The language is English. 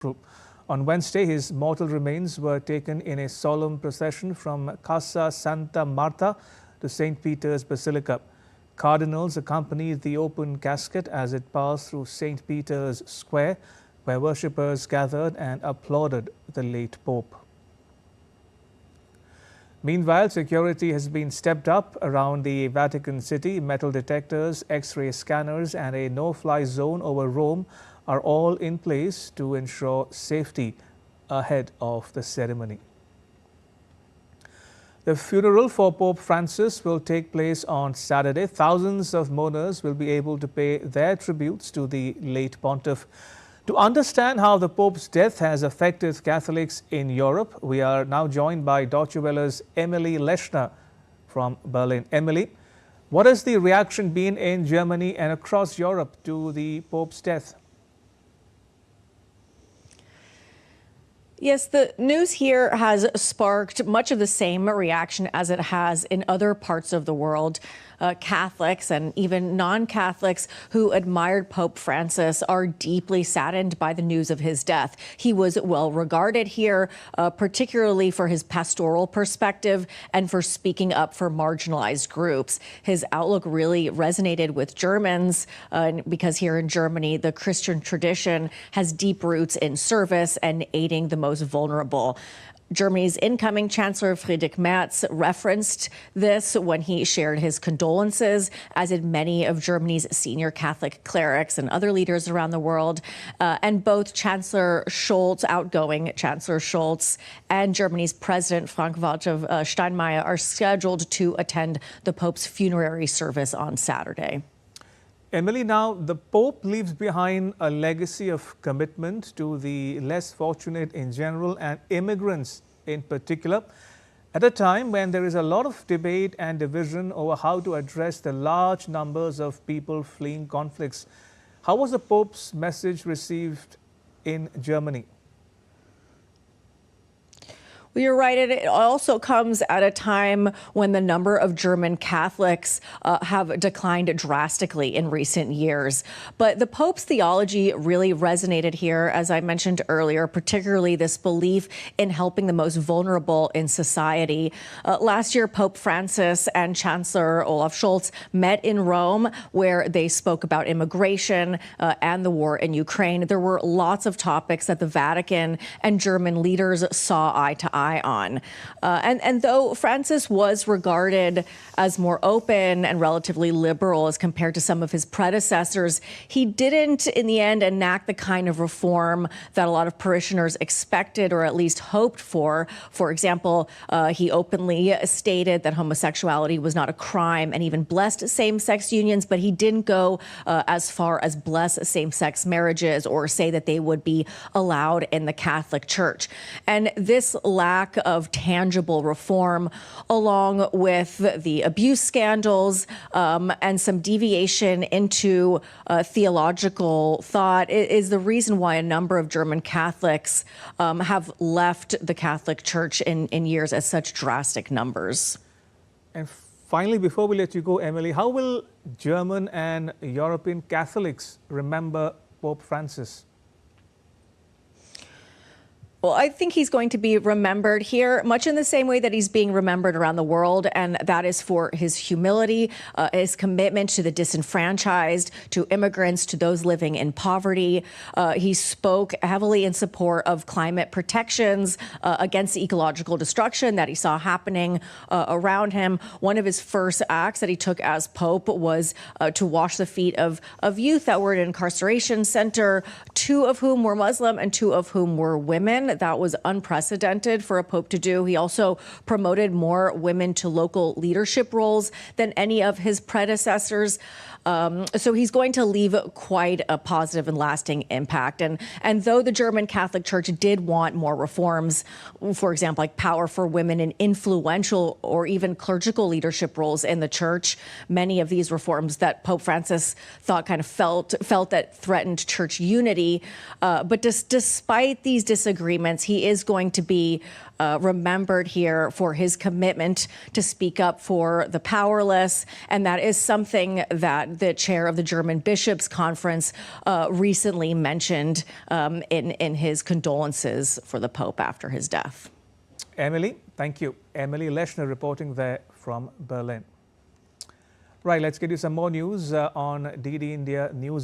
On Wednesday, his mortal remains were taken in a solemn procession from Casa Santa Marta to St. Peter's Basilica. Cardinals accompanied the open casket as it passed through St. Peter's Square, where worshippers gathered and applauded the late Pope. Meanwhile, security has been stepped up around the Vatican City. Metal detectors, X-ray scanners and a no-fly zone over Rome are all in place to ensure safety ahead of the ceremony. The funeral for Pope Francis will take place on Saturday. Thousands of mourners will be able to pay their tributes to the late pontiff. To understand how the Pope's death has affected Catholics in Europe, we are now joined by Deutsche Welle's Emily Leshner from Berlin. Emily, what has the reaction been in Germany and across Europe to the Pope's death? Yes, the news here has sparked much of the same reaction as it has in other parts of the world. Catholics and even non-Catholics who admired Pope Francis are deeply saddened by the news of his death. He was well regarded here, particularly for his pastoral perspective and for speaking up for marginalized groups. His outlook really resonated with Germans because here in Germany, the Christian tradition has deep roots in service and aiding the most vulnerable. Germany's incoming Chancellor Friedrich Merz referenced this when he shared his condolences, as did many of Germany's senior Catholic clerics and other leaders around the world. And both Chancellor Scholz, outgoing Chancellor Scholz, and Germany's President Frank-Walter Steinmeier are scheduled to attend the Pope's funerary service on Saturday. Emily, now the Pope leaves behind a legacy of commitment to the less fortunate in general and immigrants in particular, at a time when there is a lot of debate and division over how to address the large numbers of people fleeing conflicts. How was the Pope's message received in Germany? Well, you're right. It also comes at a time when the number of German Catholics have declined drastically in recent years. But the Pope's theology really resonated here, as I mentioned earlier, particularly this belief in helping the most vulnerable in society. Last year, Pope Francis and Chancellor Olaf Scholz met in Rome, where they spoke about immigration and the war in Ukraine. There were lots of topics that the Vatican and German leaders saw eye to eye on. And though Francis was regarded as more open and relatively liberal as compared to some of his predecessors, he didn't, in the end, enact the kind of reform that a lot of parishioners expected or at least hoped for. For example, he openly stated that homosexuality was not a crime and even blessed same-sex unions, but he didn't go as far as bless same-sex marriages or say that they would be allowed in the Catholic Church. And this lack of tangible reform, along with the abuse scandals and some deviation into theological thought, is the reason why a number of German Catholics have left the Catholic Church in years at such drastic numbers. And finally, before we let you go, Emily, how will German and European Catholics remember Pope Francis? Well, I think he's going to be remembered here much in the same way that he's being remembered around the world, and that is for his humility, his commitment to the disenfranchised, to immigrants, to those living in poverty. He spoke heavily in support of climate protections against the ecological destruction that he saw happening around him. One of his first acts that he took as Pope was to wash the feet of youth that were in an incarceration center, 2 of whom were Muslim and 2 of whom were women. That was unprecedented for a pope to do. He also promoted more women to local leadership roles than any of his predecessors. So he's going to leave quite a positive and lasting impact. And though the German Catholic Church did want more reforms, for example, like power for women in influential or even clerical leadership roles in the church, many of these reforms that Pope Francis thought kind of felt that threatened church unity. But despite these disagreements, he is going to be remembered here for his commitment to speak up for the powerless. And that is something that that the chair of the German Bishops' Conference recently mentioned in his condolences for the Pope after his death. Emily, thank you. Emily Leshner reporting there from Berlin. Right, let's get you some more news on DD India News.